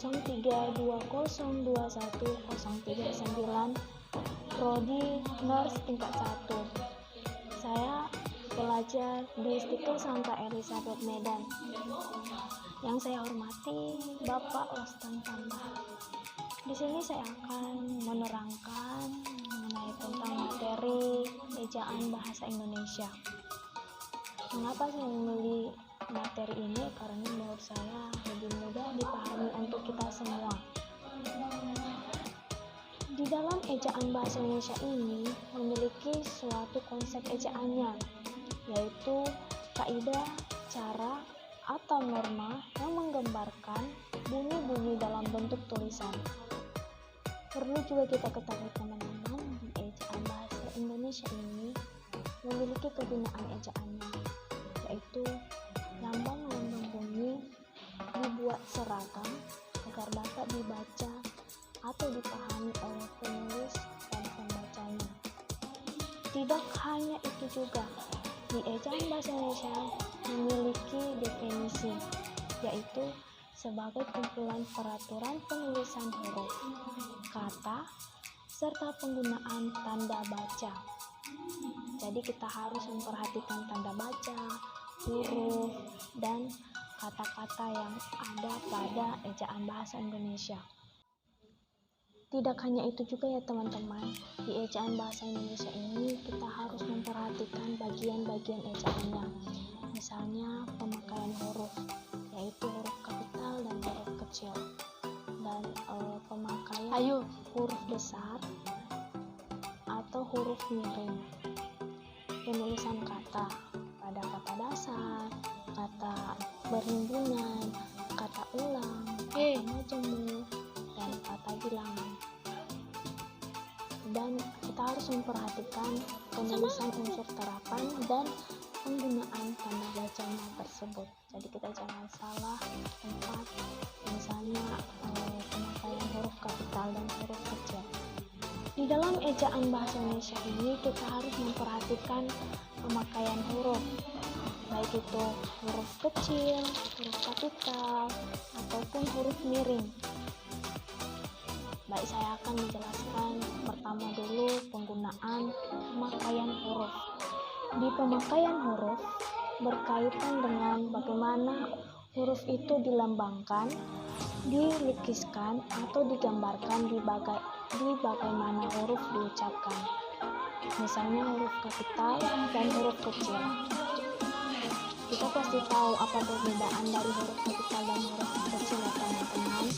032021039, Prodi Nurse tingkat 1. Saya pelajar di Istiqlal Santa Elizabeth Medan. Yang saya hormati Bapak Lostan Tambah. Di sini saya akan menerangkan mengenai tentang materi ejaan bahasa Indonesia. Mengapa saya memilih materi ini? Karena menurut saya lebih mudah dipahami untuk kita semua. Di dalam ejaan bahasa Indonesia ini memiliki suatu konsep ejaannya, yaitu kaidah, cara, atau norma yang menggambarkan bunyi-bunyi dalam bentuk tulisan. Perlu juga kita ketahui teman-teman, di ejaan bahasa Indonesia ini memiliki kegunaan ejaannya, yaitu lambang-lambang bunyi dibuat seragam agar dapat dibaca atau dipahami oleh penulis dan pembacanya. Tidak hanya itu juga, di ejaan bahasa Indonesia memiliki definisi, yaitu sebagai kumpulan peraturan penulisan huruf, kata, serta penggunaan tanda baca. Jadi kita harus memperhatikan tanda baca, huruf, dan kata-kata yang ada pada ejaan bahasa Indonesia. Tidak hanya itu juga ya teman-teman, di ejaan bahasa Indonesia ini kita harus memperhatikan bagian-bagian ejaannya. Misalnya pemakaian huruf, yaitu huruf kapital dan huruf kecil, dan pemakaian huruf besar atau huruf miring. Penulisan kata pada kata dasar, kata berhimpunan, kata ulang, kata majemuk, dan kata bilangan. Dan kita harus memperhatikan penulisan unsur terapan dan penggunaan tanda bacanya tersebut. Jadi kita jangan salah tempat, misalnya pemakaian huruf kapital dan huruf kecil. Di dalam ejaan bahasa Indonesia ini kita harus memperhatikan pemakaian huruf, baik itu huruf kecil, huruf kapital, ataupun huruf miring. Baik, saya akan menjelaskan pertama dulu penggunaan pemakaian huruf. Di pemakaian huruf berkaitan dengan bagaimana huruf itu dilambangkan, dilukiskan, atau digambarkan di bagaimana huruf diucapkan. Misalnya huruf kapital dan huruf kecil. Kita pasti tahu apa perbedaan dari huruf kapital dan huruf kecil ya teman-teman.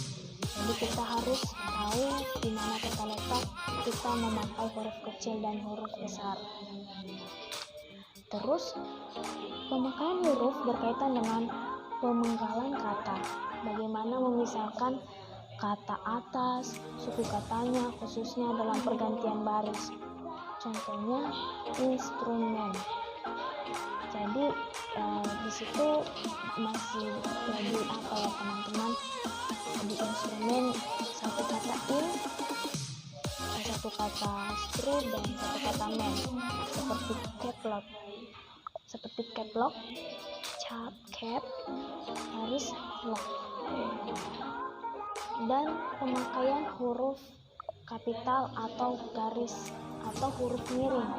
Jadi kita harus tahu di mana kita letak kita memakai huruf kecil dan huruf besar. Terus pemakaian huruf berkaitan dengan pemenggalan kata. Bagaimana memisahkan kata atas, suku katanya khususnya dalam pergantian baris. Contohnya instrumen. Jadi di situ masih jadi apa ya teman-teman? Di instrumen satu kata in, satu kata stru, dan satu kata men, seperti cap lock, cap, garis lock. Dan pemakaian huruf kapital atau garis atau huruf miring.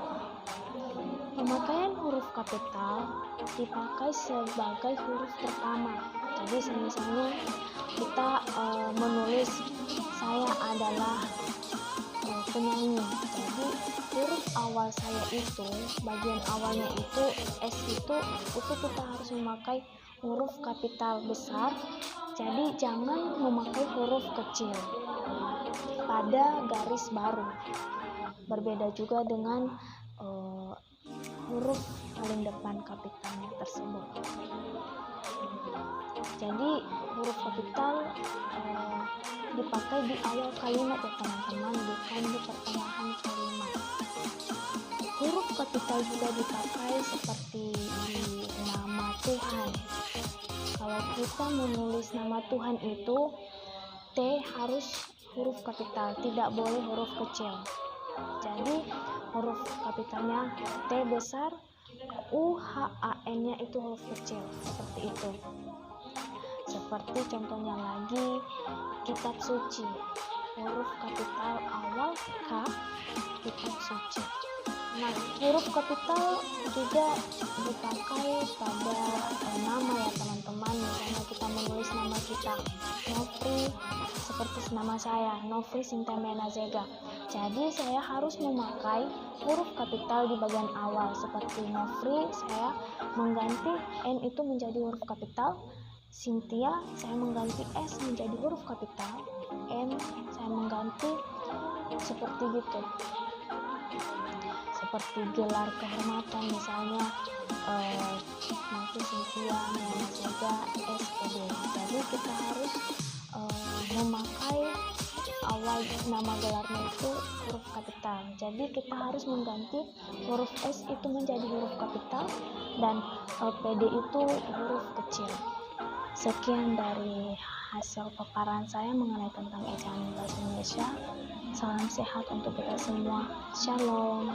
Pemakaian huruf kapital dipakai sebagai huruf pertama. Jadi misalnya kita menulis saya adalah penyanyi. Jadi huruf awal saya itu, bagian awalnya itu S itu kita harus memakai huruf kapital besar. Jadi jangan memakai huruf kecil pada garis baru. Berbeda juga dengan huruf paling depan kapitalnya tersebut. Jadi huruf kapital dipakai di awal kalimat ya teman-teman, bukan di pertengahan kalimat. Huruf kapital juga dipakai seperti di nama Tuhan. Kalau kita menulis nama Tuhan itu T harus huruf kapital, tidak boleh huruf kecil. Jadi huruf kapitalnya T besar, U, H, A, N-nya itu huruf kecil, seperti itu. Seperti contohnya lagi kitab suci, huruf kapital awal K, kitab suci. Nah, huruf kapital juga dipakai pada nama ya teman-teman. Misalnya kita menulis nama kita, Nofri, seperti nama saya, Nofri Sintamena Zega. Jadi saya harus memakai huruf kapital di bagian awal. Seperti Nofri, saya mengganti N itu menjadi huruf kapital. Cynthia, saya mengganti S menjadi huruf kapital. N, saya mengganti seperti gitu. Seperti gelar kehormatan, misalnya Nofri Cynthia Mena Zega SPD. Jadi kita harus memakai awal nama gelarnya itu huruf kapital. Jadi kita harus mengganti huruf S itu menjadi huruf kapital dan PD itu huruf kecil. Sekian dari hasil paparan saya mengenai tentang ejaan bahasa Indonesia. Salam sehat untuk kita semua. Shalom.